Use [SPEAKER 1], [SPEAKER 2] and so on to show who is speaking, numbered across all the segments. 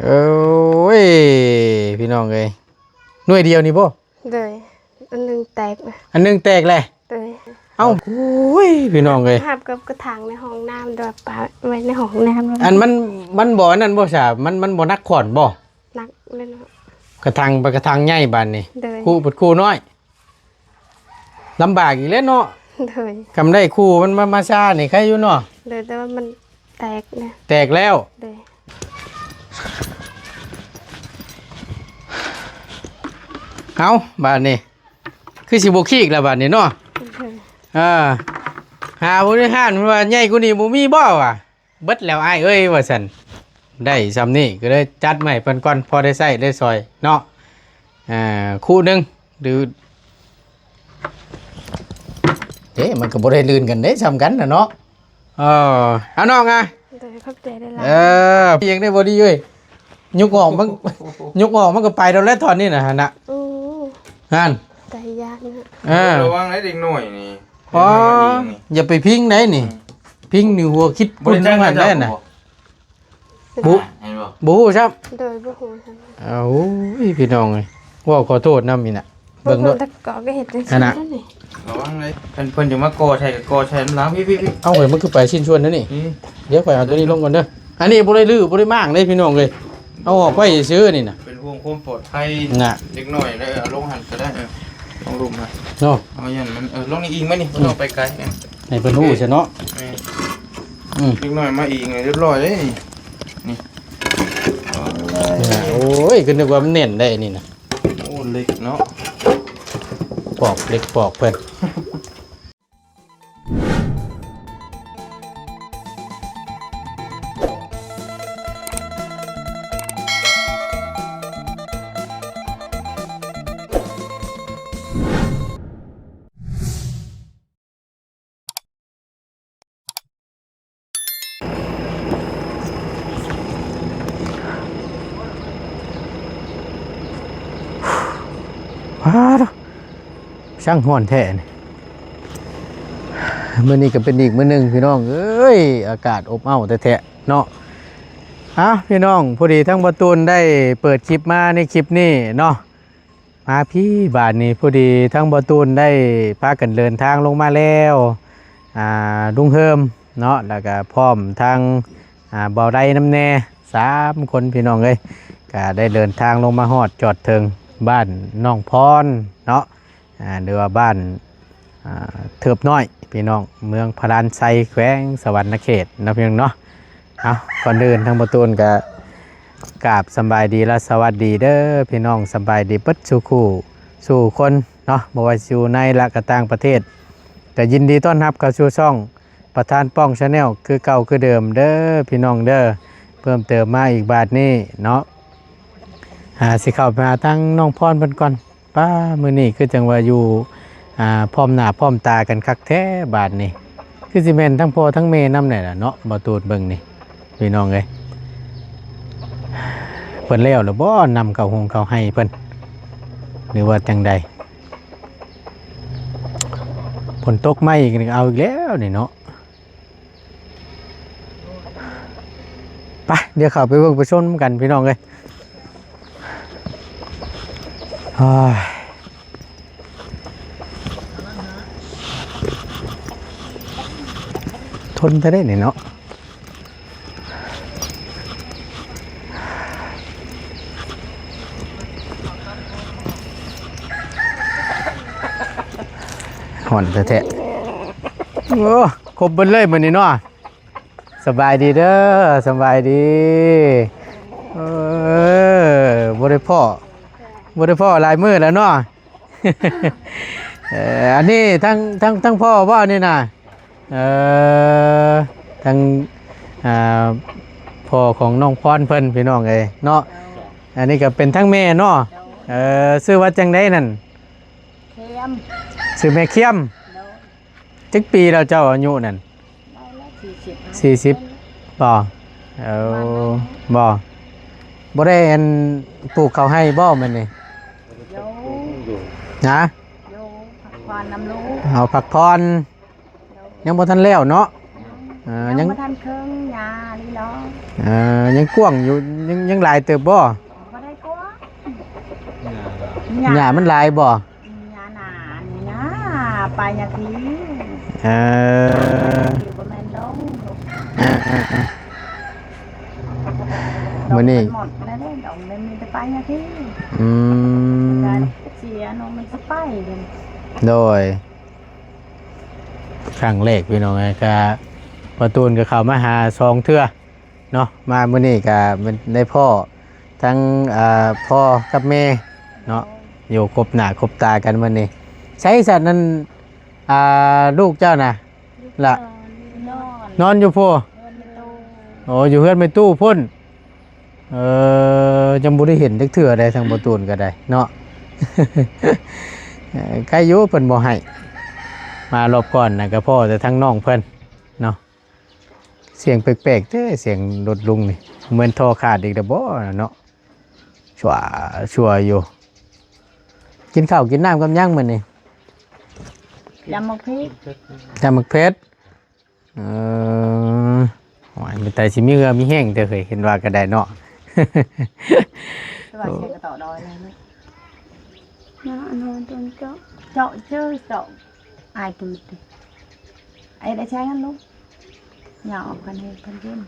[SPEAKER 1] โอ้ยพี่น้องเอ้ยหน่วยเดียวนี่บ่
[SPEAKER 2] เลยอันหนึงแตกนะ
[SPEAKER 1] อันหนึงแตกแหละ
[SPEAKER 2] เลย
[SPEAKER 1] เอ้าโอ้ยพี่น้องเอ้ย
[SPEAKER 2] หับกับกระถางในห้องน้ำโดยปาไว้ในห้องน้ำ
[SPEAKER 1] อันมันบ่อันนั้นบ่ซะมันบ่นักขอนบ่
[SPEAKER 2] หนักเลยเนาะ
[SPEAKER 1] กระทังไปกระทังใหญ่บานนี่
[SPEAKER 2] เลย
[SPEAKER 1] คู่ปดคู่น้อยลำบากอีกแล้วเนาะ
[SPEAKER 2] เลย
[SPEAKER 1] กำได้คู่มันมาซ่านี่ใครอยู่เนาะ
[SPEAKER 2] เลยแต่ว่ามันแตกนะ
[SPEAKER 1] แตกแล้ว
[SPEAKER 2] เลย
[SPEAKER 1] เอาบานนี่คือสิบ่ขี้อีกแล้วบานนี่เนาะ
[SPEAKER 2] เลย
[SPEAKER 1] หาผู้บริหารว่าใหญ่กว่านี้บ่มีบ่ว่ะเบิดแล้วอ้ายเอ้ยว่าซั่นได้ซำนี้ก็เลยจัดใหม่เพิ่นก่อนพอได้ใช้ได้ซอยเนาะคู่หนึงหรือมันก็บ่ได้ลื่นกันเด้ซ้ำกันน่ะเนาะเอาน้องอ่ะ
[SPEAKER 2] เลยเข้าใจได้แล้ว
[SPEAKER 1] พี่ยังได้บ่ดีเอ้ยยุกออกมันยุกออกมันก็ไปแล้วแหละตอนนี้น่ะหั่นน่ะ
[SPEAKER 2] อู้
[SPEAKER 1] นั่น
[SPEAKER 2] ใจยากนะ
[SPEAKER 3] ระวังไอ้เด็กหน่อยนี่
[SPEAKER 1] อ๋ออย่าไปพิงไหนนี่พิงนี่หัวคิดปุ่นทั้งหันได้น่ะบุ
[SPEAKER 3] เห็นบ่
[SPEAKER 1] บูครับ
[SPEAKER 2] โดยบ่ฮู้ซั่น
[SPEAKER 1] เอาพี่น้องเอ้ยว่าขอโทษนำอีน่ะ
[SPEAKER 2] เบิ่
[SPEAKER 1] เบิ่ง
[SPEAKER 2] ง
[SPEAKER 1] ด้วย
[SPEAKER 2] ตะกอก็เห็นจัง
[SPEAKER 1] ขนาด
[SPEAKER 2] ซี่นี่
[SPEAKER 3] ระวังเลยเพิ่นจะมาก่อใช่กับก่อใช่ล้างพี่
[SPEAKER 1] เอาเฮ้ยมันคือไปชิ้นชวนนั่นนี่เดี๋ยวไปเอาตัวนี้ลงก่อนเด้ออันนี้บ่ได้ลื้อบ่ได้มางเลยพี่น้องเอ้ยเอาออกไปซื้อนี่น่ะ
[SPEAKER 3] เป็นห่วงความปลอดภัย
[SPEAKER 1] น่ะ
[SPEAKER 3] เด็กหน่อยได้เอาลงหันก็ได้ลงลุมนะ
[SPEAKER 1] เนาะ
[SPEAKER 3] เอาอย่างมันลงนี่อิงไหมนี่เราไปไกล
[SPEAKER 1] ให้เพิ่นฮู้ซะเนาะอืม
[SPEAKER 3] เด็กหน่อยมาอิงเรียบร้อยเลยนี่
[SPEAKER 1] โอ้ยคือนึกว่ามันเน่นได้นี่น่ะ
[SPEAKER 3] โอ้เล็กเนาะ
[SPEAKER 1] ปอกเล็กปอกเพิ่นว้าวช่างฮ้อนแท้นี่มื้อนี้ก็เป็นอีกมื้อหนึงพี่น้องเอ้ยอากาศอบอ้าวแท้ๆเนาะพี่น้องพอดีทั้งประตูนได้เปิดคลิปมาในคลิปนี้เนาะมาพี่บาทนี้พอดีทั้งประตูนได้พากันเดินทางลงมาแล้วลุงเฮิมเนาะแล้วก็พร้อมทางเบาไดน้ำแน่3คนพี่น้องเอ้ยก็ได้เดินทางลงมาฮอดจอดถึงบ้านน้องพรเนาะหรือว่าบ้านเทิบน้อยพี่น้องเมืองพารานไซแขวงสวรรณเขตนะพี่น้องเนาะก่อนเดินทางประตูนก็กราบสบายดีและสวัสดีเด้อพี่น้องสบายดีเปิดสู่คู่สู่คนเนาะบ่ว่าอยู่ในและก็ต่างประเทศก็ยินดีต้อนรับเข้าสู่ช่องประธานป้องชาแนลคือเก่าคือเดิมเด้อพี่น้องเด้อเพิ่มเติมมาอีกบาทนี้เนาะสิเข้ามาทั้งน้องพรเพิ่นก่อนป้ามื้อนี้คือจังว่าอยู่พร้อมหน้าพร้อมตากันคักแท้บาทนี้คือสิแม่นทั้งพ่อทั้งแม่นำแน่ล่ะเนาะบ่ตูดเบิ่งนี่พี่น้องเอ้ยเพิ่นแล้วหรือบ่นำเข้าหงเข้าให้เพิ่นหรือว่าจังใดฝนตกมาอีกนี่เอาอีกแล้วนี่เนาะไปเดี๋ยวเข้าไปเบิ่งไปชมกันพี่น้องเอ้ยทนไปได้นี่เนาะห่อนแท้ๆโอ้ครบเบิดเลยมื้อนี้เนาะสบายดีเด้อสบายดีบ่ได้พ่อหลายมื้อแล้วเนาะ อันนี้ทั้งพ่อบ่นี่น่ะทั้งพ่อของน้องพรเพิ่นพี่น้องเอ้ยเนาะอันนี้ก็เป็นทั้งแม่เนาะชื่อว่าจังได๋นั่นเคียมชื่อแม่เคียมจักปีแล้วเจ้าอายุนั่น40บ่บ่ได้อันปลูกเขาวให้บ่แม่นนี่นะเอาผักพรยังบ่ทันแล้วเนาะยังบ่ทันเครื่องยานี่เนาะ ยังกว้างอยู่ยังหลายเติบบ่
[SPEAKER 4] บ่ได้กว่า
[SPEAKER 1] หญ้ามันหลายบ่
[SPEAKER 4] หญ้าหนานี่นะปลายนาที
[SPEAKER 1] เออ
[SPEAKER 4] อยู่บ่แม่นดง
[SPEAKER 1] มื้อนี้
[SPEAKER 4] หมดแล้วเด้ดงเลยมีแต่ปลายนาที
[SPEAKER 1] อืม
[SPEAKER 4] การเสียน้องมันสิไปเด้
[SPEAKER 1] โดยครั้งแรกพี่น้องไงก็ประตูนก็เข้ามาหาซองเทื่อเนาะมามื้อนี้ก็มันได้พ่อทั้งพ่อกับแม่เนาะอยู่ครบหน้าครบตากันมื้อนี้ใช้สัตว์นั้นลูกเจ้าน่ะล่ะ
[SPEAKER 4] นอน
[SPEAKER 1] นอนอยู่พ่อ
[SPEAKER 4] เดินไปตู้
[SPEAKER 1] โอ้อยู่เฮือนไม่ตู้พุ่นจำบ่ได้เห็นจักเทื่อใดทางประตูนก็ได้เนาะ ใครอยู่เพิ่นบ่ให้มารอบก่อนน่ะก็พ่อแต่ทั้งน้องเพิ่นเนาะเสียงแปลกๆเด้เสียงรถลุงนี่เหมือนท่อขาดอีกแล้วบ่เนาะชัวอยู่กินข้าวกินน้ำกับยังมื้อนี้
[SPEAKER 4] ยำมะพริก
[SPEAKER 1] จำมึกเพชรโอ้ยมีแต่สิมีเหือมีแห้งเด้อเคยเห็นว่าก็ได้เนาะ
[SPEAKER 4] สวัสดีกระต่อดอยเลยนะ
[SPEAKER 2] น้องนอนตนเจาะ
[SPEAKER 4] เจาะเจอเจาะอายปืดไอ้ได้ใช้กันลูกหยอกกันเองกันเย็น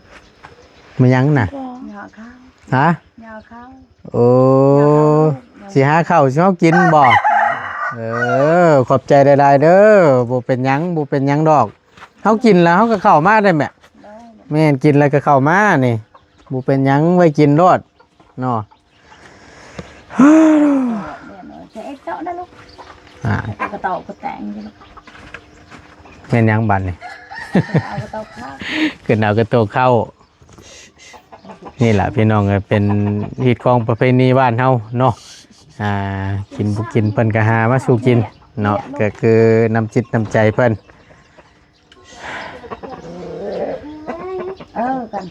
[SPEAKER 1] มันยังน่ะ
[SPEAKER 2] ก็
[SPEAKER 4] หยอกข้าว
[SPEAKER 1] ฮะ
[SPEAKER 4] หยอกข้าว
[SPEAKER 1] โอ้สิหาข้าวสิเฮากินบ่ขอบใจหลายๆเด้อบ่เป็นหยังบ่เป็นหยังดอกเฮากินแล้วเฮาก็เข้ามาได้แม่
[SPEAKER 4] ได้
[SPEAKER 1] แม่นกินแล้วก็เข้ามานี่บ่เป็นหยังไว้กินโลดเนาะ
[SPEAKER 4] เนี่ยหน่อยใช้เอ็กเจาะได้ลูกกระต่อกระแตงใช่ไหม
[SPEAKER 1] แม่นหยังบัดนี่
[SPEAKER 4] เอากระต่อข้าว
[SPEAKER 1] ขึ้นเอากระโตกเข้านี่แหละพี่น้องเอ้ยเป็นฮีตของประเพณีบ้านเฮาเนาะกินบุกินเพิ่นก็หามาสู่กินเนาะก็คือน้ำจิตน้ำใจเพิ่น
[SPEAKER 4] กัน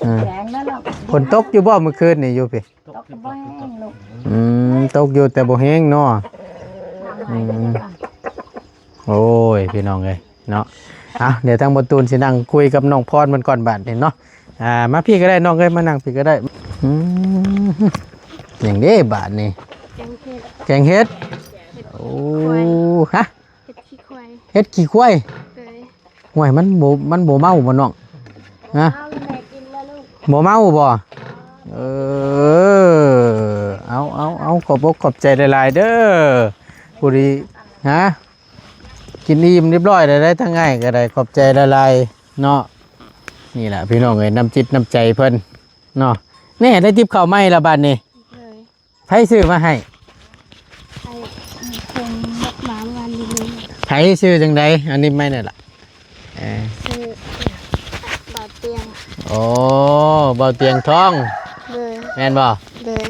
[SPEAKER 1] อืม
[SPEAKER 4] แข็งนั่นหรอก
[SPEAKER 1] ฝนตกอยู่บ่เมื่อคืนนี่อยู่พี่
[SPEAKER 4] ตกกระแบงลูก
[SPEAKER 1] ตกอยู่แต่บ่แห้งเนาะโอ้ยพี่น้องเอ้ยเนาะเดี๋ยวทางบตูนสินั่งคุยกับน้องพรมันก่อนบาดนี่เนาะมาพี่ก็ได้น้องเอ้ยมานั่งพี่ก็ได้อย่างนี้บาดนี่
[SPEAKER 2] แกงเห็ด
[SPEAKER 1] แกงเฮ็ดโอ้ฮะ
[SPEAKER 2] เห็ดขี้ควาย
[SPEAKER 1] เฮ็ดขี้ควาย
[SPEAKER 2] เลย
[SPEAKER 1] ห่วยมันบ่เมาบ่น้องฮะ
[SPEAKER 4] เอาแม่กินแล้วลูก
[SPEAKER 1] บ่เมาบ่เอาขอบอกขอบใจหลายๆเด้อผู้ดีฮะกินอิ่มเรียบร้อยได้ทั้งง่ายก็ได้ขอบใจหลายๆเนาะนี่แหละพี่น้องเอ้ยน้ำจิตน้ำใจเพิ่นเนาะนี่ได้ติบข้าวไหม้ละบาดนี่
[SPEAKER 2] เลย
[SPEAKER 1] ไผซื้อมาให้
[SPEAKER 2] ไอ้คนหมาวันนี้
[SPEAKER 1] ไผซื้อจังไดอันนี้ไม่นี่ล่ะ
[SPEAKER 2] คือบาดเตียง
[SPEAKER 1] โอ้เบาเตียงทอง
[SPEAKER 2] เลย
[SPEAKER 1] แม่นบ่
[SPEAKER 2] เลย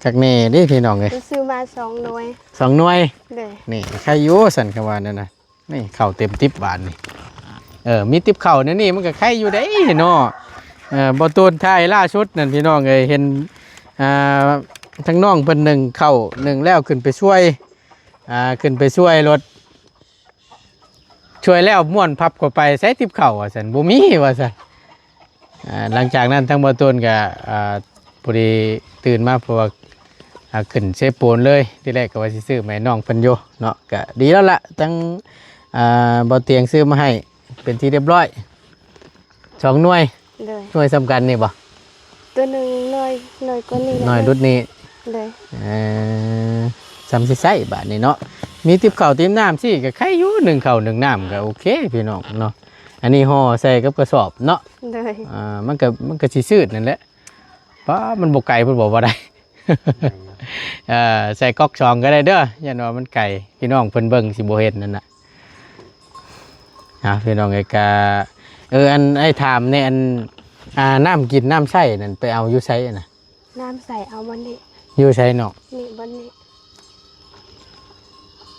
[SPEAKER 1] จากนี่ดิพี่น้องเอ้ย
[SPEAKER 2] ไปซื้อมา2 หน่วย
[SPEAKER 1] 2 หน่วย
[SPEAKER 2] เลย
[SPEAKER 1] นี่ใครอยู่สันคำว่านั่นนะนี่เข่าเต็มติ๊บบาทนี่มีติ๊บเข่านั่นนี่มันก็ใครอยู่ได้เนาะบอตูนไทยล่าชุดนั่นพี่น้องเอ้ยเห็นทั้งน้องเพิ่นหนึ่งเข่าหนึ่งแล้วขึ้นไปช่วยรถช่วยแล้วม่วนพับเข้าไปใส่ติ๊บเข่าว่าสันบ่มีว่าสันหลังจากนั้นทั้งบอตูนก็พอดีตื่นมาเพราะว่าขึ้นเซฟปูนเลยที่แรกก็ว่าสิซื้อแม่น้องเพิ่นอยู่เนาะก็ดีแล้วล่ะทั้งบ่เตียงซื้อมาให้เป็นที่เรียบร้อย2 หน่วย
[SPEAKER 2] เลย
[SPEAKER 1] หน่วยสำคัญนี่บ่
[SPEAKER 2] ตัวหนึ่งหน่วยก็นี่
[SPEAKER 1] หน่วยรุ่นนี้
[SPEAKER 2] เลย
[SPEAKER 1] จำสิใส่บาทนี่เนาะมีติบข้าวติบน้ำสิก็ใครอยู่1ข้าว1น้ำก็โอเคพี่น้องเนาะอันนี้ห่อใส่กับกระสอบเนาะ
[SPEAKER 2] เลย
[SPEAKER 1] มันก็สิชืดนั่นแหละป้ามันบ่ไกลเพิ่นบอกว่าได้ ใส่ก๊อก2ก็ได้เด้ออย่าว่ามันไก่พี่น้องเพิ่นเบิ่งสิบ่เห็นนั่นน่ะพี่น้องไอ้กาอันไอ้ถามเนี่ยน้ำกินน้ำใช้นั่นไปเอาอยู่ไสน่ะ
[SPEAKER 2] น้ำใส่เอาวันนี้
[SPEAKER 1] อยู่ไสเนาะ
[SPEAKER 2] นี่วันนี้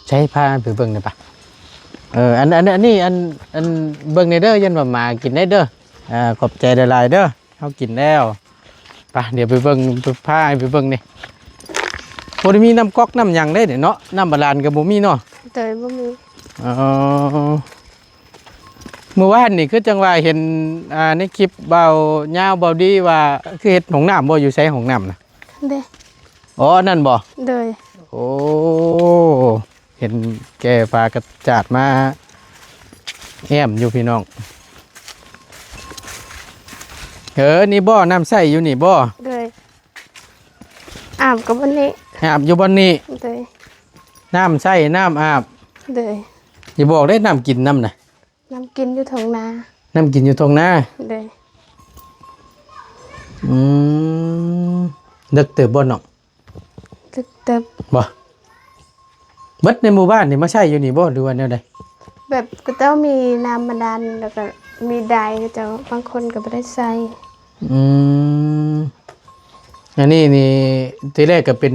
[SPEAKER 1] ใช้พาไปเบิ่งได้ปะอันนี้อันเบิ่งในเด้อยันว่ามากินได้เด้อขอบใจหลายๆเด้อเฮากินแล้วไปเดี๋ยวไปเบิ่งพาไปเบิ่งนี่บ่ได้มีน้ำก๊อกน้ำหยังได้เนาะน้ำบาดาลก็บ่มีเนาะ
[SPEAKER 2] เลยบ่มี
[SPEAKER 1] อ๋อ เมื่อวานนี่คือจังว่าเห็นในคลิปเบายาวเบาดีว่าคือเฮ็ดของน้ำบ่อยู่ใช้ของน้ำนะ
[SPEAKER 2] เด้
[SPEAKER 1] อ๋อนั่นบ่
[SPEAKER 2] โดย
[SPEAKER 1] โอ้เห็นแกปลากระจาดมาแอมอยู่พี่น้องนี่บ่น้ำใสอยู่นี่บ่
[SPEAKER 2] โดยอาบกับวันนี้
[SPEAKER 1] อาบอยู่บนนี้
[SPEAKER 2] โดย
[SPEAKER 1] น้ำใสน้ำอาบ
[SPEAKER 2] โดย
[SPEAKER 1] อย่าบอกได้น้ำกินน้ำนะ
[SPEAKER 2] น้ำกินอยู่ท้องนา
[SPEAKER 1] น้ำกินอยู่ตรงหน้า
[SPEAKER 2] โดย
[SPEAKER 1] อืมดึกเติบบ่เนาะ
[SPEAKER 2] ตึกเติบ
[SPEAKER 1] บ่เบิดในหมู่บ้านนี่มาใช้อยู่นี่บ่หรือว่าแนวใด
[SPEAKER 2] แบบก็ต้องมีน้ำบาดาลแล้วก็มีไดก็จะบางคนก็ไม่ได้ใส่
[SPEAKER 1] อืมอันนี้นี่ทีแรกก็เป็น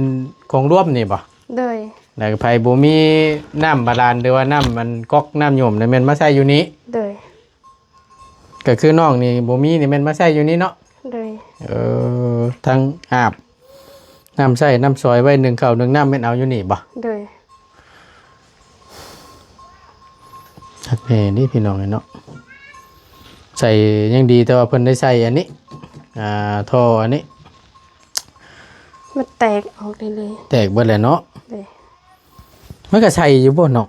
[SPEAKER 1] ของร่วมนี่บ่
[SPEAKER 2] โดย
[SPEAKER 1] แล้วก็ไผบ่มีน้ำบาดาลหรือว่าน้ำมันก๊อกน้ำหย่มนี่แม่นมาใช้อยู่นี้
[SPEAKER 2] โดย
[SPEAKER 1] ก็คือน้องนี่บ่มีนี่แม่นมาใช้อยู่นี่เนาะ
[SPEAKER 2] โดย
[SPEAKER 1] ทั้งอาบน้ำใช้น้ำซอยไว้หนึ่งข้าวหนึ่งน้ำแม่นเอาอยู่นี่บ่
[SPEAKER 2] โดย
[SPEAKER 1] ชักแน่นี่พี่น้องเนาะใส่ยังดีแต่ว่าเพิ่นได้ใส่อันนี้ท่ออันนี้
[SPEAKER 2] มันแตกออกเลย
[SPEAKER 1] แตกเบิดแล้วเนาะ
[SPEAKER 2] เลย
[SPEAKER 1] มันก็ใส่อยู่บ่เนาะ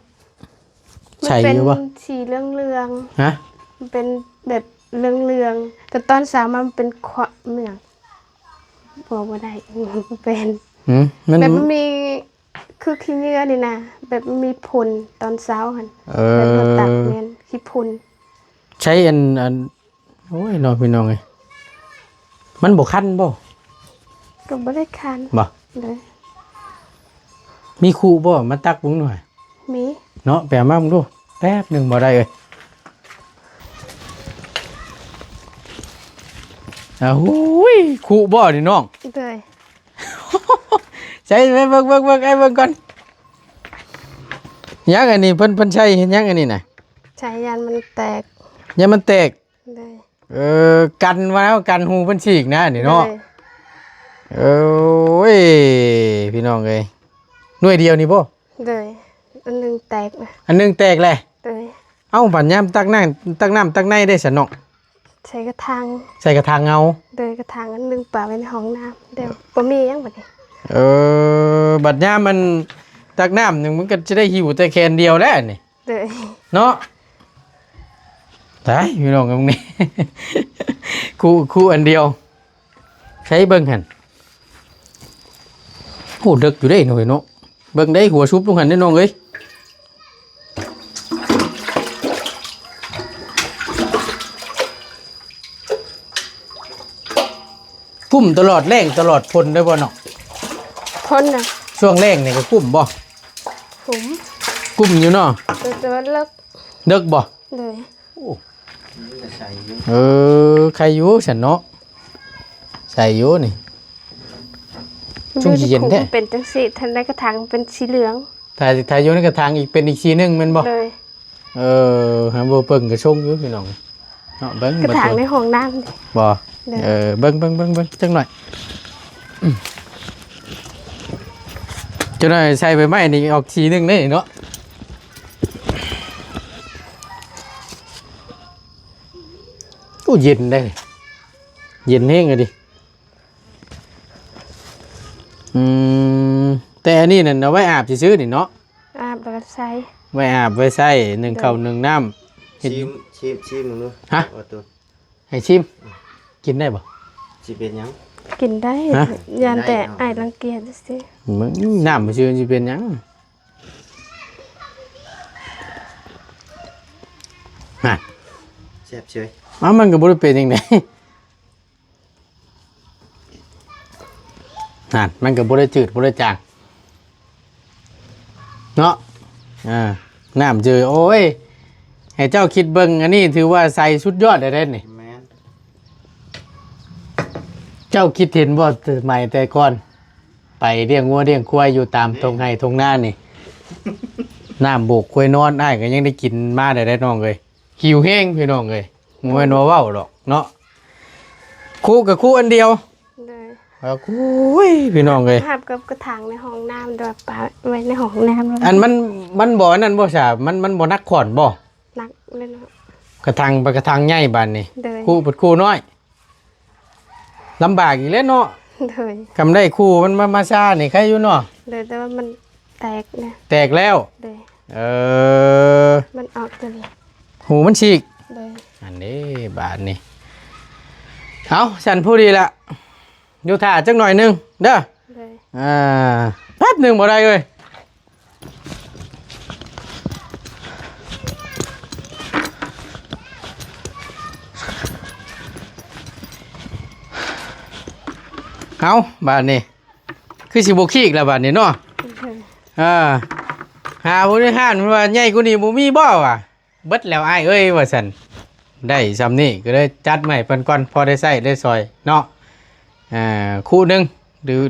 [SPEAKER 2] มัน
[SPEAKER 1] ใส่
[SPEAKER 2] เป็
[SPEAKER 1] อยู่บ่
[SPEAKER 2] สีเรื่อง
[SPEAKER 1] ฮะ
[SPEAKER 2] ๆมันเป็นแบบเรื่องๆแต่ตอนสาวมันเป็นขวะเหมืองบอกว่าได้ มันเป็น
[SPEAKER 1] มัน
[SPEAKER 2] แบบมันมีคือขี้เหงื่อนี่นะแบบมันมีผลตอนเช้าหันแบบเราตักเนียนขี้ผล
[SPEAKER 1] ใช้อันโอ้ยน้องพี่น้องเอ้ยมันบ่คันบ่
[SPEAKER 2] ก็ไม่ได้คัน
[SPEAKER 1] บ่
[SPEAKER 2] เลย
[SPEAKER 1] มีคู่บ่มาตักบุ้งหน่อย
[SPEAKER 2] มี
[SPEAKER 1] เนาะแปลมามึงดูแป๊บหนึงบ่ได้เอ้ยหูยคู่บ่นี่น้อง
[SPEAKER 2] เลย
[SPEAKER 1] ใช่ไหมเบิ่งไอ้เบิ่งก่อนยังอันนี้เพิ่นใช้เห็นยังอันนี้น่ะ
[SPEAKER 2] ชายยันมันแตก
[SPEAKER 1] ยังมันแตก
[SPEAKER 2] เลย
[SPEAKER 1] กันมาแล้วกันหูเพิ่นฉีกนะนี่เนาะ
[SPEAKER 2] เลย
[SPEAKER 1] โอ้ยพี่น้องเอ้ยหน่วยเดียวนี่บ่
[SPEAKER 2] เลยอันหนึงแตกนะ
[SPEAKER 1] อันหนึงแตกเลย
[SPEAKER 2] เลย
[SPEAKER 1] เอ้าบัดยามตักน้ำตักในได้ซะเนาะ
[SPEAKER 2] ใช้กระถาง
[SPEAKER 1] ใส่กระถางเงา
[SPEAKER 2] เลยกระถางอันหนึงป่าไว้ในห้องน้ำเดี๋ยวบ่มีหยังบัดนี้
[SPEAKER 1] บัดยามมันตักน้ำหนึงมันก็จะได้หิวแต่แคนเดียวแล้วนี่
[SPEAKER 2] เลย
[SPEAKER 1] เนาะได้พี่น้องตรงนี้ คู่อันเดียวใช้เบิ่งหั่นโหดึกอยู่ได้หน่อยเนาะเบิ่งได้หัวชุบลงหั่นได้น้องเอ้ยกุ้มตลอดแรงตลอดพลได้บ่เนาะ
[SPEAKER 2] พ่นน่ะ
[SPEAKER 1] ช่วงแรงนี่ก็กุ้มบ่
[SPEAKER 2] ผม
[SPEAKER 1] กุ้มอยู่เนาะ
[SPEAKER 2] แต่ว่าเลิก
[SPEAKER 1] เดึกบ่
[SPEAKER 2] เลย
[SPEAKER 3] จะใส่อยู่
[SPEAKER 1] ใครอยู่ฉันเนาะใส่อยู่นี่ ช่วงเย็นแท้
[SPEAKER 2] มัเป็นจังสีทันได้กระถางเป็นสีเหลือง
[SPEAKER 1] ถ่ายอยู่ในกระถางอีกเป็นอีกทีนึงแม่นบ่
[SPEAKER 2] เลย
[SPEAKER 1] หาบ่เบิ่งก็ชงอยู่พี่น้องเนาะเบิ่ง
[SPEAKER 2] กระถางในห้องน้ำนี่
[SPEAKER 1] บ่
[SPEAKER 2] เลย
[SPEAKER 1] เบิ่งจังหน่อยจังหน่อยใส่ใบไม้นี่ออกทีนึงได้เนาะโอ้เย็นได้เย็นแฮงเลยดิแต่อันนี้นั่นเอาไว้อาบซื่อๆนี่เนาะ
[SPEAKER 2] อาบแล้วก็ใส่
[SPEAKER 1] ไว้อาบไว้ใส่หนึ่งข้าวหนึ่งน้ำเฮ็ด
[SPEAKER 3] ชิมมึงดู
[SPEAKER 1] ฮะ
[SPEAKER 3] เอาตัว
[SPEAKER 1] ให้ชิมกินได้บ่
[SPEAKER 3] สิเป็นหยัง
[SPEAKER 2] กินได้
[SPEAKER 1] ฮะ
[SPEAKER 2] ยันแต่
[SPEAKER 3] ได้เอา
[SPEAKER 2] ไอ้รังเกียจสิ
[SPEAKER 1] มึงน้ำมันชื่อสิเป็นหยังน่ะ
[SPEAKER 3] แซ่บเฉย
[SPEAKER 1] มันก็บ่ได้เป็นจังไดนั่นมันก็บ่ได้จืดบ่ได้จางเนาะน้ำจืดโอ้ยให้เจ้าคิดเบิ่งอันนี้ถือว่าใส่สุดยอดได้เด้นี่
[SPEAKER 3] แม่น
[SPEAKER 1] เจ้าคิดเห็นบ่สมัยแต่ก่อนไปเลี้ยงวัวเลี้ยงควายอยู่ตามทงไห้ทงนานี่ น้ำโบกควายนอนอ้ายก็ยังได้กินมาได้น้องเอ้ยหิวแห้งพี่น้องเอ้ยบ่แม่นว่าเว้าดอกเนาะคู่กับคู่อันเดียว
[SPEAKER 2] เลย
[SPEAKER 1] แล้วคู่พี่น้องเอ้ย
[SPEAKER 2] อาบกับกระถางในห้องน้ำโดยป่าไว้ในห้องน้ำแล้ว
[SPEAKER 1] อันมันบ่อันนั้นบ่ซะมันบ่นักขอนบ่
[SPEAKER 2] นักเลยเนาะ
[SPEAKER 1] โ กระทังไปกระทังใหญ่บานนี่
[SPEAKER 2] เลย
[SPEAKER 1] คู่ปดคู่น้อยลำบากอีกแล้วเนาะ
[SPEAKER 2] เลย
[SPEAKER 1] กำได้คู่มันมาซ่านี่ใครอยู่เนาะ
[SPEAKER 2] เลยแต่ว่ามันแตกนะ
[SPEAKER 1] แตกแล้ว
[SPEAKER 2] เลย
[SPEAKER 1] เออ
[SPEAKER 2] มันออกตัวนี้
[SPEAKER 1] หูมันฉีก
[SPEAKER 2] เลย
[SPEAKER 1] อันนี้บาทนี่เอาฉันพูดดีละอยู่ถ่าจักหน่อยหนึงเด้อ
[SPEAKER 2] เลย
[SPEAKER 1] แป๊บหนึ่งบ่ได้เลยเอาบาทนี่คือสิบขี้อีกแล้วบาทนี่เนาะ
[SPEAKER 2] เลย
[SPEAKER 1] หาผู้บริหารว่าใหญ่กว่านี้บ่มีบ่ว่ะเบิดแล้วอ้ายเอ้ยว่าซั่นได้ซำนี้ก็เลยจัดมาให้เพิ่นก่อนพอได้ใช้ได้ซอยเนาะคู่หนึงหรือ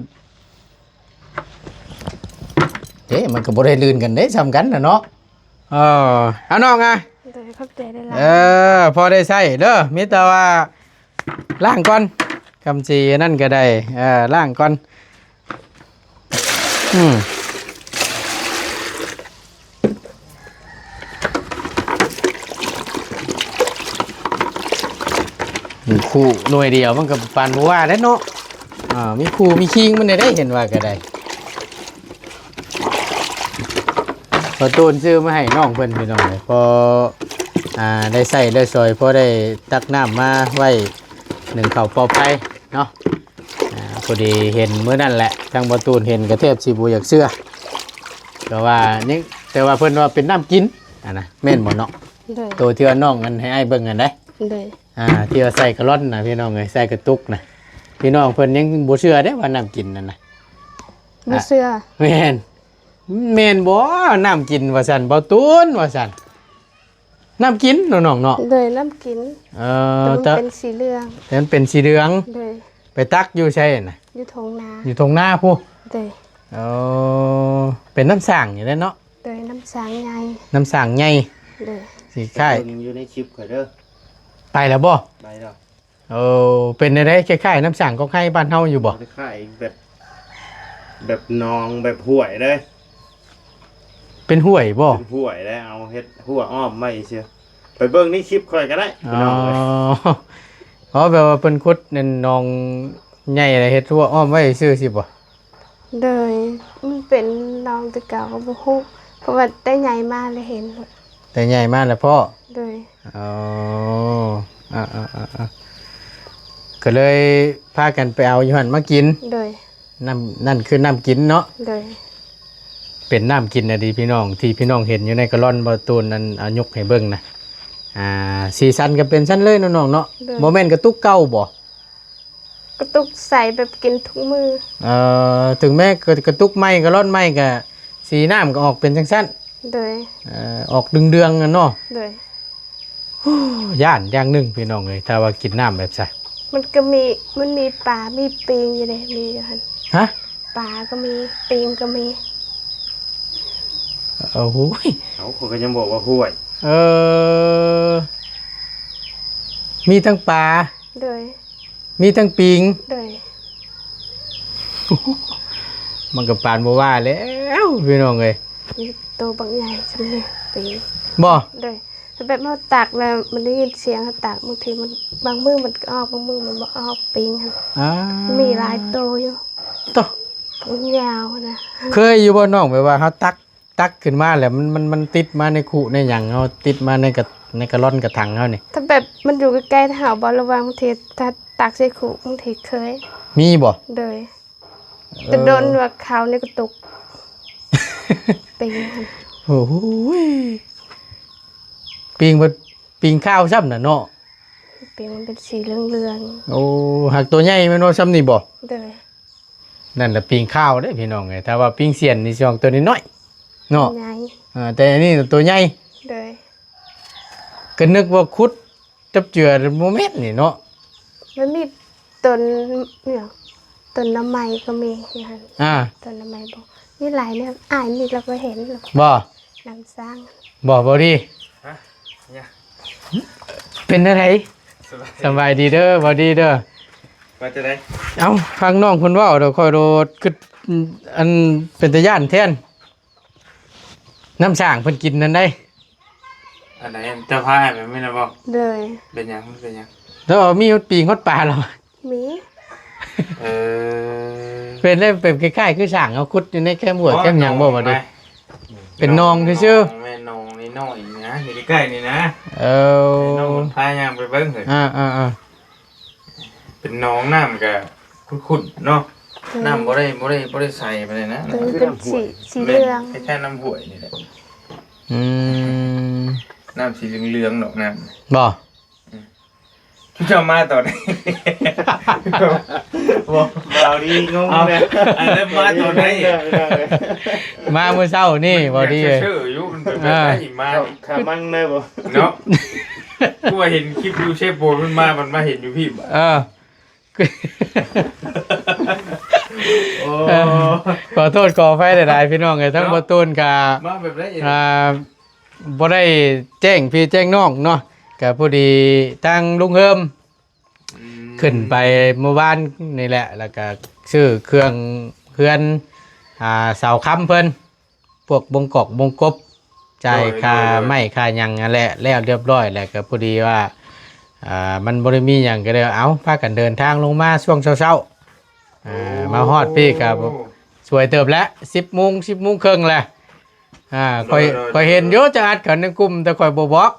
[SPEAKER 1] เอ๊ะมันก็บ่ได้ลื่นกันเด้ซ้ำกันน่ะเนาะเอาน้องอ่ะ
[SPEAKER 2] เลยเข้าใจได้ละ
[SPEAKER 1] พอได้ใช้เด้อมีแต่ว่าล้างก่อนคำจีนั่นก็ได้ล้างก่อนมีคู่หน่วยเดียวมันกับปานบัวาได้เนาะมีคู่มีคิงมันได้เห็นว่าก็ได้พอตูนซื้อมาให้น้องเพิ่นพี่น้องเลยพอได้ใส่ได้ซอยพอได้ตักน้ำมาไว้หนึ่งเข่าวปลอดภัยเนาะพอดีเห็นเมื่อนั่นแหละทางประตูนเห็นกระเทพชีบูอยากเสื้อแต่ว่านี่แต่ว่าเพิ่นว่าเป็นน้ำกินนะแม่นหมดเนาะ
[SPEAKER 2] เลย
[SPEAKER 1] ตัวที่ว่าน้องมันให้อ้ายเบิ่งกันได้
[SPEAKER 2] เลย
[SPEAKER 1] ที่ว่าใส่กระล่อนนะพี่น้องเลยใส่กระตุกนะพี่น้องเพิ่นยังบ่เชื่อเด้ว่าน้ำกินนั่นนะ
[SPEAKER 2] มีเสื้อ
[SPEAKER 1] แม่นบ่น้ำกินว่าซั่นบ่ตูนว่าซั่นน้ำกินน้องๆเนาะ
[SPEAKER 2] เลยน้ำกินแต่มัน
[SPEAKER 1] แต่
[SPEAKER 2] เป็นสีเหลือง
[SPEAKER 1] แต่มันเป็นสีเหลือง
[SPEAKER 2] เลย
[SPEAKER 1] ไปตักอยู่ใช่น่ะ
[SPEAKER 2] อยู่ทงนา
[SPEAKER 1] อยู่ตรงหน้าผู้
[SPEAKER 2] เลย
[SPEAKER 1] เป็นน้ำสั่งอยู่แล้วเนาะ
[SPEAKER 2] เลยน้ำสางไง
[SPEAKER 1] น้ำสั่งใหญ่
[SPEAKER 2] เลย
[SPEAKER 1] สีค่าย
[SPEAKER 3] อยู่ในคลิปข่อยเด้อ
[SPEAKER 1] ไปแล้วบ่
[SPEAKER 3] ไปแล้ว
[SPEAKER 1] เป็นอะไรคล้ายๆน้ำสั่งก็ให้บ้านเฮาอยู่บ่
[SPEAKER 3] คล้ายๆแบบนองแบบห่วยเลย
[SPEAKER 1] เป็นห้วยบ่
[SPEAKER 3] เป็นห่วยแล้วเอาเฮ็ดหัวอ้อมไม่เชียวไปเบิ่งในคลิปข่อยก็ได้พี่น้องเอ้ย
[SPEAKER 1] แบบว่าเป็นคุดนั่นนองใหญ่อะไรเฮ็ดทั่วอ้อมไว้ซื่อสิบ่
[SPEAKER 2] เลยมันเป็นน้องตะเก่าก็บ่ฮู้เพราะว่าได้ใหญ่มากเลยเห็น
[SPEAKER 1] แต่ใหญ่มากแล้วพ่อ
[SPEAKER 2] เลย
[SPEAKER 1] อ๋อก็เลยพากันไปเอาอยู่หั่นมากิน
[SPEAKER 2] เลย
[SPEAKER 1] นั่นคือน้ำกินเนาะ
[SPEAKER 2] เลย
[SPEAKER 1] เป็นน้ำกินนะดีพี่น้องที่พี่น้องเห็นอยู่ในกระล่อนบอตูนนั้นเอายกให้เบิ่งนะสีสันก็เป็นชั้นเลยน้องๆเนาะโมเมนต์กระตุกเก้าบ่
[SPEAKER 2] กระตุกใส่แบบกินทุกมือ
[SPEAKER 1] ถึงแม้กระตุกไม้กระล่อนไม้ก็สีน้ำก็ออกเป็นชั้น
[SPEAKER 2] เลย
[SPEAKER 1] ๆออกเดืองๆกันเนาะ
[SPEAKER 2] เลย
[SPEAKER 1] ย่านอย่างหนึ่งพี่น้องเลยถ้าว่ากินน้ำแบบใส่
[SPEAKER 2] มันมีปลา มีปิงอยู่เลยมีอยู่หั่น
[SPEAKER 1] ฮะ
[SPEAKER 2] ปลาก็มีปิงก็มี
[SPEAKER 1] โอ้โห
[SPEAKER 3] เขาก็ยังบอกว่าห่วย
[SPEAKER 1] มีทั้งปลา
[SPEAKER 2] เลย
[SPEAKER 1] มีทั้งปิง
[SPEAKER 2] เลย
[SPEAKER 1] มันก็ปานบ่ว่าแล้วพี่น้องเลย
[SPEAKER 2] มีตัวบางใหญ่จังเลยปิง
[SPEAKER 1] บ่
[SPEAKER 2] เลยแต่แบบเราตักแล้วมันได้ยินเสียงเขาตักบางทีมันบางมือมันก็ออกบางมือมันบ่ออกปิงหั่น มีหลายตัวอยู่
[SPEAKER 1] ต่อ
[SPEAKER 2] มันยาวนะ
[SPEAKER 1] เคยอยู่บ่น้องแบบว่าเขาตักขึ้นมาแล้วมันติดมาในขู่ในหยังเขาติดมาในกระล่อนกระถังเขานี่
[SPEAKER 2] ถ้าแบบมันอยู่ใกล้ๆถ้าหาบอลระวังบางทีถ้าตักใส่ขู่บางทีเคย
[SPEAKER 1] มีบ่
[SPEAKER 2] เลยแต่โดนว่าเขาในกระตุกปิงหั่น
[SPEAKER 1] โอ้โหปิงข้าวซ้ำน่ะเนาะ
[SPEAKER 2] ปิงมันเป็นสีเหลือง
[SPEAKER 1] โอ้หักตัวใหญ่แม่นบ่ซ้ำนี่บ่
[SPEAKER 2] ๆเลย
[SPEAKER 1] นั่นแหละปิงข้าวเด้พี่น้องไงถ้าว่าปิงเสียนนี่สิออกตัวน้อยๆเนาะ
[SPEAKER 2] ใหญ่
[SPEAKER 1] แต่อันนี้ตัวใหญ่
[SPEAKER 2] เลย
[SPEAKER 1] ก็นึกว่าคุดจับเจือโมเมนต์นี่เนาะ
[SPEAKER 2] มันมีต้นเนี่ยต้นน้ำไม้ก็มีอย่างนั้น ต้นน้ำไม้บอกนี่หลายเนี่ยนี่เราก็เห็น
[SPEAKER 1] บ่
[SPEAKER 2] น้ำสร้าง
[SPEAKER 1] บ่ดี
[SPEAKER 3] ฮะเนี่ย
[SPEAKER 1] เป็นอะไรสบายดีเด้อบ่ดีเด้อ
[SPEAKER 3] ว่าจะได้
[SPEAKER 1] เอาฟังน้องเพิ่นเว้าเดี๋ยวค่อยโดดคืออันเป็นตาย่านแทนน้ำสร้างเพิ่นกินนั่นได้
[SPEAKER 5] อันไหนเจ้าพายแบบไม่นะบอก
[SPEAKER 2] เลย
[SPEAKER 5] เป็นหยังเป็นหยัง
[SPEAKER 1] แล้วมีฮอดปีงฮอดปลาเหรอ
[SPEAKER 2] มี
[SPEAKER 5] เออ
[SPEAKER 1] เป็นได้เป็นคล้ายๆคือสร้างเอาคุดอยู่ในแคมหัวแคมหยังบ่บ่ดิเป็นนองซื่อ
[SPEAKER 5] แม่นองนี่น้อยนะอยู่ใกล้ๆนี่นะ
[SPEAKER 1] ๆเอ
[SPEAKER 5] น้อง
[SPEAKER 1] อ
[SPEAKER 5] มันพายยางไปเบิ้งเลย
[SPEAKER 1] อ่า
[SPEAKER 5] เป็นน้องน้ำกับขุ่นๆเนาะน้ำบ่ได้ใส่ไปเลยนะ
[SPEAKER 2] ตัวนี้เป็นสีเหลือง
[SPEAKER 5] แค่น้ำห่วยนี่แหละ
[SPEAKER 1] อืม
[SPEAKER 5] น้ำสีเหลืองๆดอกน้
[SPEAKER 1] บ่
[SPEAKER 5] ำที่จะมาตอนนี้
[SPEAKER 3] บอกเราดีงงเลย
[SPEAKER 5] อันนั้นมาตอนไหน
[SPEAKER 1] มาเมื่อเช้านี่บ่ดีเลย
[SPEAKER 5] ชื่ออยู่มันเป็นแบบไหนมา
[SPEAKER 3] ขามั่งเลยบ่
[SPEAKER 5] เนาะกูว่าเห็นคลิปดูเชฟโบมันมาเห็นอยู่พี่บ่
[SPEAKER 1] เออ
[SPEAKER 5] โอ้
[SPEAKER 1] ขอโทษขออภัยหลายๆพี่น้องเลยทั้งบ่ตูนกับ
[SPEAKER 5] มาแบบไหน
[SPEAKER 1] บ่ได้แจ้งพี่แจ้งน้องเนาะก็พอดีทางลุงเฮิมขึ้นไปเมื่อวานนี่แหละแล้วก็ซื้อเครื่องเพื่อนเสาค้ำเพิ่นพวกบงกอกบงกบจ่ายค่าไม้ค่าหยังนั่นแหละแล้วเรียบร้อยแล้วก็พอดีว่ามันบ่ได้มีหยังก็เลยเอาพากันเดินทางลงมาช่วงเช้าๆมาฮอดพี่กับสวยเติบแล้ว10 โมง 10 โมงครึ่งแหละค่อยเห็นอยู่จะอัดกันในกลุ่มแต่ค่อยบ่บอก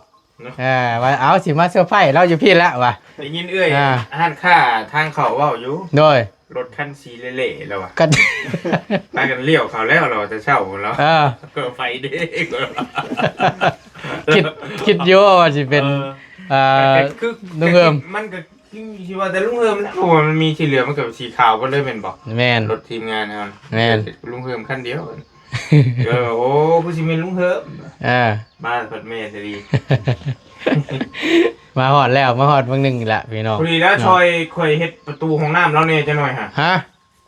[SPEAKER 1] ว่าเอาสิมาเซอร์ไพรส์เราอยู่พี่แล้วว่ะ
[SPEAKER 5] ได้ยินเอ้ยห้านค่าทางเขาว่าอยู่
[SPEAKER 1] โดย
[SPEAKER 5] รถคันสีเละๆแล้วอ่ะ
[SPEAKER 1] กัน
[SPEAKER 5] ไปกันเลี้ยวเขาแล้วเราจะเช่าแล้ว เกิดไฟเด้ง
[SPEAKER 1] คิดอยู่ว่าสิเป็นลุงเฮิม
[SPEAKER 5] มันก็คิดว่าแต่ลุงเฮิมนะเพราะว่ามันมีสีเหลืองมันกับสีขาวก็เลยเป็นบอก
[SPEAKER 1] แม่น
[SPEAKER 5] รถทีมงานนะครับ
[SPEAKER 1] แม่น
[SPEAKER 5] ลุงเฮิมขั้นเดียวโอ้ผู้ชิเป็นลุงเฮิมมาผัดเมย์จะดี
[SPEAKER 1] มาฮอดแล้วมาฮอดบางหนึงนี่แหละพี่น้อง
[SPEAKER 5] พอดีแล้วชอยคอยเฮ็ดประตูของน้ำแล้วเนี่ยจะหน่อยฮะ
[SPEAKER 1] ฮะ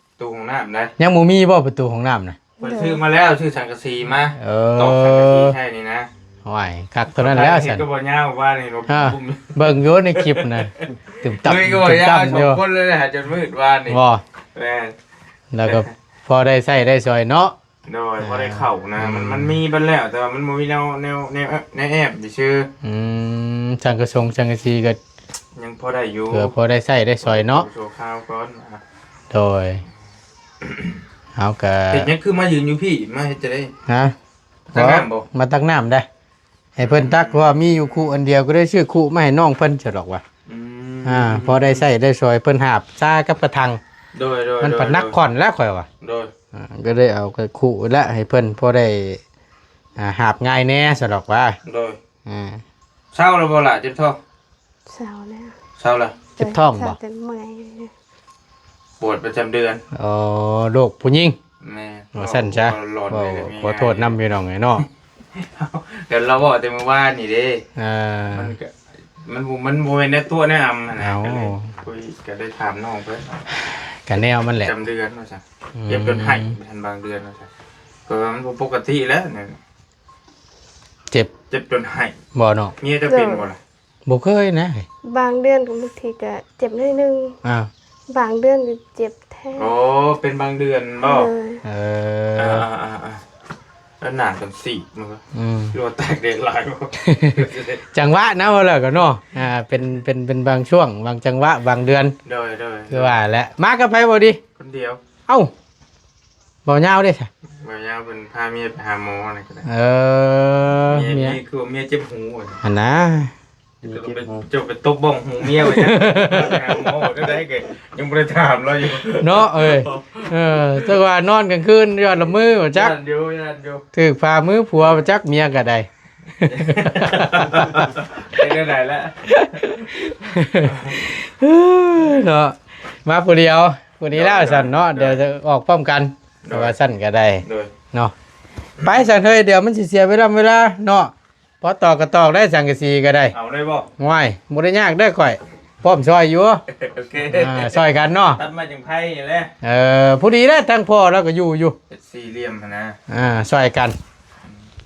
[SPEAKER 5] ประตูของน้ำได้
[SPEAKER 1] ยังบ่มีบ่ประตูของน้ำน่ะ
[SPEAKER 5] เปิดชื่อมาแล้วชื่อสังกะสีมา
[SPEAKER 1] เอ
[SPEAKER 5] ตอกสังกะสี
[SPEAKER 1] อ
[SPEAKER 5] ใช่นี่นะ
[SPEAKER 1] โอ้ยคักเท่านั้นแล้ว
[SPEAKER 5] เห็
[SPEAKER 1] ฉั
[SPEAKER 5] น
[SPEAKER 1] น
[SPEAKER 5] ก็บ่ยาวว่านี่รถบุ้ม
[SPEAKER 1] เบิ่งอยู่ในคลิปน่ะตึมตับ
[SPEAKER 5] เฮ้ยก็
[SPEAKER 1] ตึ
[SPEAKER 5] บ่
[SPEAKER 1] ม
[SPEAKER 5] ยา
[SPEAKER 1] ตั
[SPEAKER 5] ว
[SPEAKER 1] บ
[SPEAKER 5] ส
[SPEAKER 1] อ
[SPEAKER 5] อยู่ งคนเลยนะจนมืดว่านี่
[SPEAKER 1] บ่
[SPEAKER 5] แม่น
[SPEAKER 1] แล้วก็พอได้ใช้ได้ซอยเนาะ
[SPEAKER 5] โดยพอได้เข้านะมันมีบันแล้วแต่ว่ามันบ่มีแนวแอบชื่อ
[SPEAKER 1] สังกะสงสังกะสีก็
[SPEAKER 5] ยังพอได้อยู่
[SPEAKER 1] เผื่อพอได้ใช้ได้ซอยเนาะ
[SPEAKER 5] โชว์ข้าวก่อน
[SPEAKER 1] โดยเฮาก็
[SPEAKER 5] เฮ็ดหยังคือมายืนอยู่พี่มาเฮ็ดจะได้
[SPEAKER 1] ฮะ
[SPEAKER 5] ตักน้ำบ่
[SPEAKER 1] มาตักน้ำได้ให้เพิ่นตักเพราะว่ามีอยู่คู่อันเดียวก็ได้ชื่อคู่มาให้น้องเพิ่นจะดอกว่าพอได้ใช้ได้ซอยเพิ่นหาบซ่ากับกระทัง
[SPEAKER 5] โดย
[SPEAKER 1] มันปัดนักขอนแล้วข่อยว่า
[SPEAKER 5] โดย
[SPEAKER 1] ก็ได้เอาไปคู่และให้เพิ่นพอได้หาบง่ายแน่สะดอกว่า
[SPEAKER 5] โดย
[SPEAKER 1] เช้า
[SPEAKER 5] เช้าแล้วบ่ล่ะเจ็บท้อง
[SPEAKER 2] เสาแล้ว
[SPEAKER 5] เช้าแล้ว
[SPEAKER 1] เจ็บท้องบ่
[SPEAKER 2] เต็มเมื่อย
[SPEAKER 5] ปวดประจำเดือน
[SPEAKER 1] อ๋อโรคผู้หญิง
[SPEAKER 5] แม่
[SPEAKER 1] ว่าซั่นซะ
[SPEAKER 5] หลอน
[SPEAKER 1] ขอ
[SPEAKER 5] เลย
[SPEAKER 1] ขอโทษนำพี่น้องไอ้เนาะ
[SPEAKER 5] เดี๋ยวเราบอกแต่เมื่อวานนี่เด้
[SPEAKER 1] อ่า
[SPEAKER 5] มันบ่แม่นในตัวแนะนำนะ
[SPEAKER 1] เอา
[SPEAKER 5] ก็เลยคุยก็ได้ถามน้องเพิ่น
[SPEAKER 1] กะแนวมันแหละ
[SPEAKER 5] จำเดือนว่าซั่นเจ็บจนไห้ทันบางเดือนว่าซั่นก็ว่ามันบ่ปกติแล้วเนี่ย
[SPEAKER 1] เจ็บ
[SPEAKER 5] เจ็บจนไห้
[SPEAKER 1] บ่เนาะ
[SPEAKER 5] เมียจะเป็นบ่ล่ะ
[SPEAKER 1] บ่เคยนะ
[SPEAKER 2] บางเดือนก็บางทีก็เจ็บนิดนึง
[SPEAKER 1] อ้าว
[SPEAKER 2] บางเดือนก็เจ็บแท้
[SPEAKER 5] โอ้เป็นบางเดือนบ่
[SPEAKER 2] เลย
[SPEAKER 1] เอ
[SPEAKER 5] อ่าแล้วหนากันสี่มันก็
[SPEAKER 1] อืม
[SPEAKER 5] รัวแตกเด็กหลายบ่
[SPEAKER 1] จังหวะนะว่าแล้วก็เนาะเป็นบางช่วงบางจังหวะบางเดือน
[SPEAKER 5] โดย
[SPEAKER 1] คือว่าแหละมากับไผบ่ดิ
[SPEAKER 5] คนเดียว
[SPEAKER 1] เอ้าบ่ยาวเด้ซะ
[SPEAKER 5] บ่ยาวเป็นพาเมียไปหาหมออะไรก็ได้
[SPEAKER 1] เออ
[SPEAKER 5] เมี
[SPEAKER 1] เมี
[SPEAKER 5] ย
[SPEAKER 1] ย
[SPEAKER 5] คือว่าเมียเจ็บหูอะ
[SPEAKER 1] อันนะ
[SPEAKER 5] จะไปตบบ้องหูเมียไว้นะหาหมอก็ได้เกยังบ่ได้ถามเราอยู่
[SPEAKER 1] เนาะเอ้ยจักว่านอนกลางคืนยอดละมือบ่จัก
[SPEAKER 5] ย่านอยู่
[SPEAKER 1] ถูกพามือผัวบ่จักเมียก็ได้
[SPEAKER 5] ได้ได้แล้ว
[SPEAKER 1] เนาะมาผู้เดียวผู้นี้แล้วสั่นเนาะเดี๋ยวจะออกพร้อมกันแต่ว่าสั่นก็ได้
[SPEAKER 5] โดย
[SPEAKER 1] เนาะไปสั่นเฮ้ยเดี๋ยวมันสิเสียเวลาเนาะพอตอกก็ตอกได้สังกะสีก็ได้
[SPEAKER 5] เอาได้บ่
[SPEAKER 1] ง่ายบ่ได้ยากเด้อข่อยพร้อมซอยอยู่
[SPEAKER 5] โอเค
[SPEAKER 1] ซอยกันเนาะ
[SPEAKER 5] ตัดมาจังไพ่นี่แหละ
[SPEAKER 1] ผู้ดีได้อทั้งพ่อแล้วก็อยู่
[SPEAKER 5] เป็นสี่เหลี่ยมนะ
[SPEAKER 1] ซอยกัน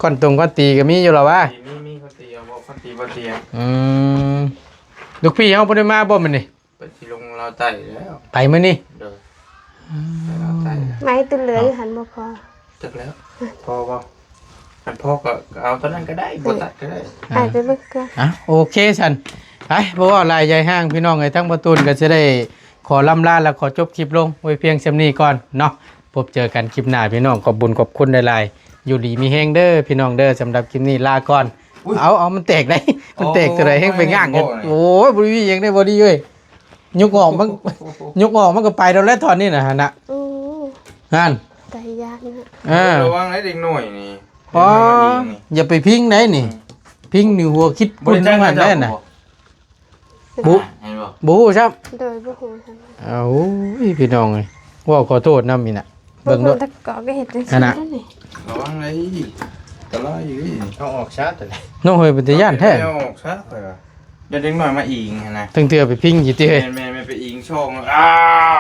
[SPEAKER 1] ก้อนตรงก้อนตีก็มีอยู่แล้ววะ
[SPEAKER 5] มีคนตีเอาบ่คนตีบ่เตียง
[SPEAKER 1] ลูกพี่เฮาบ่ได้มาบ่มื้อนี้
[SPEAKER 5] ไปสิลงเราไต่แล้ว
[SPEAKER 1] ไปมื้อนี้
[SPEAKER 5] โดยไปเราไต่แล้ว
[SPEAKER 2] ไม้ตัวเหลืออยู่หันบ่พอ
[SPEAKER 5] จักแล้วพอบ่ อันพ่อก็เอาตอนนั้นก็ได้บ่ตัดก็ได้
[SPEAKER 2] อายไปเบิ่งก่อน
[SPEAKER 1] อ่ะโอเคสันไปเพราะว่าลายใหญ่ห้างพี่น้องไอ้ทั้งประตูนก็จะได้ขอล่ำลาและขอจบคลิปลงไว้เพียงเท่านี้ก่อนเนาะพบเจอกันคลิปหน้าพี่น้องขอบบุญขอบคุณหลายๆอยู่ดีมีแฮงเด้อพี่น้องเด้อสำหรับคลิปนี้ลาก่อนเอามันแตกได้มันแตกตัวไหนแฮงไปง่างกันโอ้ยบ่มีหยังได้บ่ดีเว้ยยกออกมันยกออกมันก็ไปแล้วแหละตอนนี้น่ะหั่นน่ะ
[SPEAKER 2] โอ้
[SPEAKER 1] นั่น
[SPEAKER 2] ตายยากนะ
[SPEAKER 5] ระวังไอ้เด็กหน่อยนี่
[SPEAKER 1] อ๋ออย่าไปพิงไหนนี่พิงนี่หัวคิดปุ่นทั้งหันได้น่ะบุ
[SPEAKER 5] เห็นบ่
[SPEAKER 1] บูครับ
[SPEAKER 2] โดยบ่ฮู้ซั่น
[SPEAKER 1] เอาพี่น้องเอ้ยว่าขอโทษนำนี่น่ะ
[SPEAKER 2] เบิ่
[SPEAKER 1] เบิ่
[SPEAKER 2] ง
[SPEAKER 1] ง
[SPEAKER 2] โด
[SPEAKER 1] ด้วย
[SPEAKER 2] ตะกอก็เฮ็ดจัง
[SPEAKER 1] อั
[SPEAKER 2] ซี่
[SPEAKER 1] นน่ะ
[SPEAKER 2] นั่นนี่
[SPEAKER 5] ระวังไอ้ตะไลอยู่นี่
[SPEAKER 3] เอาออกชาร์จเลย
[SPEAKER 1] น้องเฮยเป็นตาย่านแท้
[SPEAKER 5] เอาออกซะไปว่ะเดี๋ยวเด็กหน่อยมาอิงนะ
[SPEAKER 1] ตั้งเตือไปพิงอยู่ติเฮ้ย
[SPEAKER 5] แม่ไปอิงช่องอ้า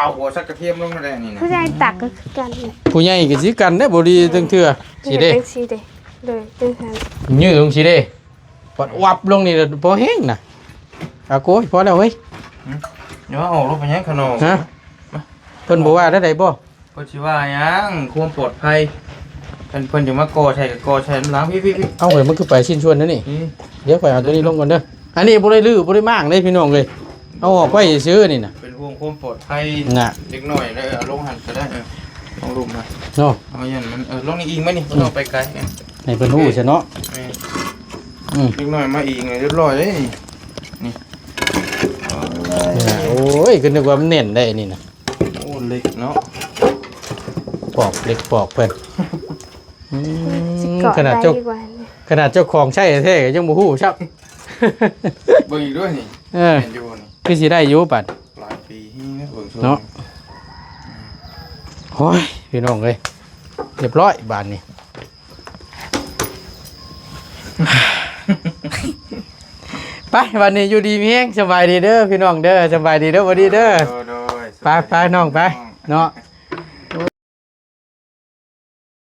[SPEAKER 5] วหัวสักกระเทียมลงมาได้นี่นะ
[SPEAKER 2] ผู้ใหญ่ตักก็คือกันเลย
[SPEAKER 1] ผู้ใหญ่ก็สิกันได้บ่ดีตั้งเตือสิเด้
[SPEAKER 2] ฮ็จังซี่เด้เลยจังซั่น
[SPEAKER 1] ยืดลงสิเด้ปดวับลงนี่บ่แห้งน่ะอาโกยพอแล้วเฮ้ย
[SPEAKER 5] เดี๋ยวออกรถไปยังขนม
[SPEAKER 1] ฮะเพิ่นบ่ว่าได้ใดบ่
[SPEAKER 5] เพิ่นสิว่าหยังความปลอดภัยเพิ่นจะมาก่อใส่กับก่อใส่ล้างพี่
[SPEAKER 1] เอาเฮ้ยมันคือไปชิ้นชวนนั่นนี่
[SPEAKER 5] นี่
[SPEAKER 1] เดี๋ยวข่อยเอาตัวนี้ลงก่อนเด้ออันนี้บ่ได้ลื้อบ่ได้มางเลยพี่น้องเลยเอาออกไว้ซื้อนี่น่ะ
[SPEAKER 5] เป็นห่วงความปลอดภัย
[SPEAKER 1] น่ะ
[SPEAKER 5] เด็กหน่อยได้เอาลงหันก็ได้ลงรุมนะ
[SPEAKER 1] เนาะ
[SPEAKER 5] เอาอย่างมันลงนี่อิงมั้ยนี่บ่ต้องไปไกล
[SPEAKER 1] ให้เพิ่นฮู้ซะเนาะอืม
[SPEAKER 5] เด็กหน่อยมาอิงเรียบร้อยเลยนี่
[SPEAKER 1] นี่น่ะโอ้ยคือนึกว่ามันแน่นได้นี่น่ะ
[SPEAKER 5] โอ้เล็กเนาะ
[SPEAKER 1] ปอกเล็กปอกเพิ่นอื
[SPEAKER 2] สิ
[SPEAKER 1] ม
[SPEAKER 2] เกาะ
[SPEAKER 1] ขนาด
[SPEAKER 2] ได้
[SPEAKER 1] เจ้า
[SPEAKER 2] ดีกว่านี่
[SPEAKER 1] ขนาดเจ้าของใช่แท้ๆก็ยังบ่ฮู้ครับ
[SPEAKER 5] เบิ่งอีกด้วยนี่
[SPEAKER 1] เออ
[SPEAKER 5] เห็นอยู่นี่
[SPEAKER 1] คือสิได้อยู่บัด
[SPEAKER 5] หลายปีเบิ่ง
[SPEAKER 1] เนาะโอ้ยพี่น้องเอ้ยเรียบร้อยบานนี้ ไปวันนี้อยู่ดีมีแฮงสบายดีเด้อพี่น้องเด้อสบายดีเด้อบ่ดีเด้อ
[SPEAKER 5] โดย
[SPEAKER 1] ไปน้องไปเนาะ